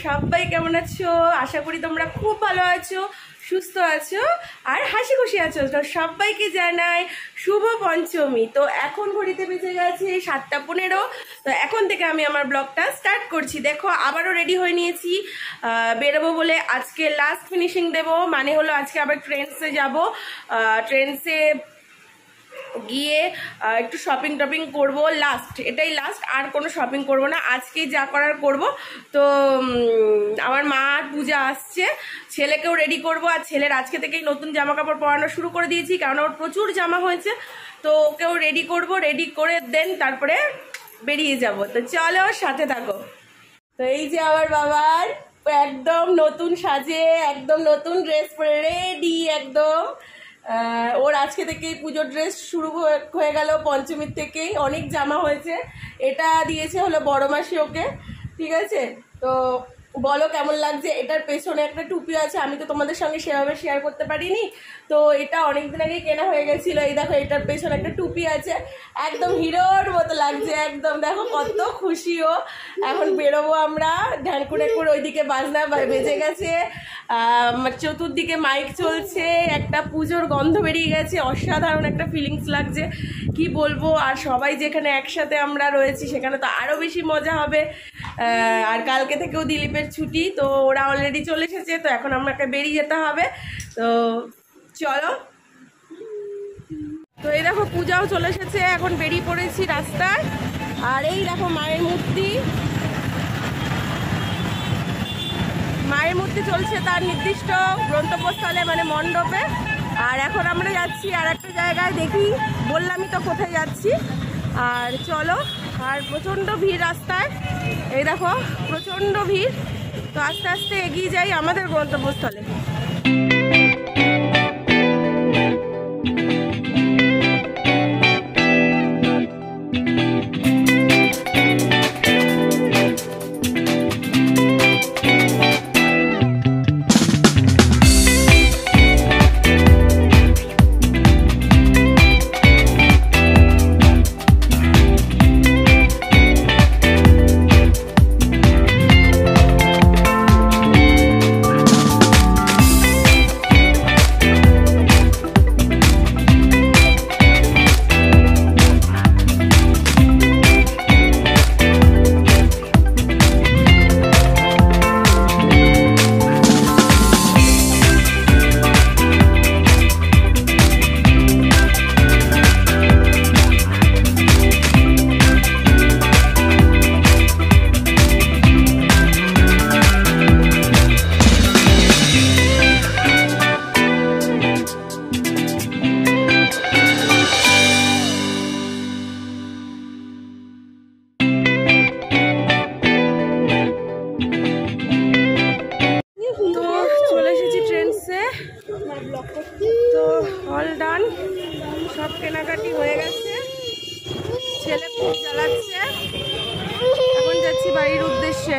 সবাই কেমন আছো? আশা করি তোমরা খুব ভালো আছো, সুস্থ আছো আর হাসি খুশি আছো। তো সবাইকে জানাই শুভ পঞ্চমী। তো এখন ঘড়িতে বেজে গেছে 7:15। তো এখন থেকে আমি আমার ব্লগটা স্টার্ট করছি। দেখো আবারও রেডি হয়ে নিয়েছি বেরোবো বলে। আজকে লাস্ট ফিনিশিং দেবো, মানে হলো আজকে আবার ট্রেন্ডসে যাবো। ট্রেন্ডসে গিয়ে একটু শপিং টপিং করবো, এটাই লাস্ট। আর কোনো শপিং করব না, আজকে যা করার করব। তো আমার মা পূজা আসছে, ছেলেকেও রেডি করব। আর ছেলের আজকে থেকেই নতুন জামা কাপড় পরানো শুরু করে দিয়েছি, কারণ ওর প্রচুর জামা হয়েছে। তো ওকেও রেডি করব, রেডি করে দেন তারপরে বেরিয়ে যাব। তো চলো সাথে থাকো। তো এই যে আমার বাবার একদম নতুন সাজে, একদম নতুন ড্রেস পরে রেডি একদম। ওর আজকে থেকেই পুজোর ড্রেস শুরু হয়ে গেল, পঞ্চমীর থেকেই অনেক জামা হয়েছে। এটা দিয়েছে হলো বড় মাসি ওকে, ঠিক আছে? তো বলো কেমন লাগছে। এটার পেছনে একটা টুপি আছে, আমি তো তোমাদের সঙ্গে সেভাবে শেয়ার করতে পারিনি। তো এটা অনেকদিন আগেই কেনা হয়ে গেছিলো। এই দেখো এটার পেছনে একটা টুপি আছে, একদম হিরোর মতো লাগছে একদম। দেখো কত খুশি ও। এখন বেরোবো আমরা, ঢ্যানকুড়েকুর ওইদিকে বাজনা বেজে গেছে, চতুর্দিকে মাইক চলছে, একটা পুজোর গন্ধ বেরিয়ে গেছে, অসাধারণ একটা ফিলিংস লাগছে, কি বলবো। আর সবাই যেখানে একসাথে আমরা রয়েছি সেখানে তো আরও বেশি মজা হবে। আর কালকে থেকেও দিলীপের ছুটি, তো ওরা অলরেডি চলে এসেছে। তো এখন আমাকে বেরিয়ে যেতে হবে। তো চলো। তো এই দেখো পূজাও চলে এসেছে, এখন বেরিয়ে পড়েছি রাস্তায়। আর এই দেখো মায়ের মূর্তি চলছে তার নির্দিষ্ট গন্তব্যস্থলে, মানে মণ্ডপে। আর এখন আমরা যাচ্ছি আর একটা জায়গায়, দেখি বললামই তো কোথায় যাচ্ছি। আর চলো। আর প্রচণ্ড ভিড় রাস্তায়, এই দেখো প্রচণ্ড ভিড়। তো আস্তে আস্তে এগিয়ে যাই আমাদের গন্তব্যস্থলে। তো অল ডান, সব কেনাকাটি হয়ে গেছে। ছেলে খুব জ্বালাচ্ছে, এখন যাচ্ছি বাড়ির উদ্দেশ্যে।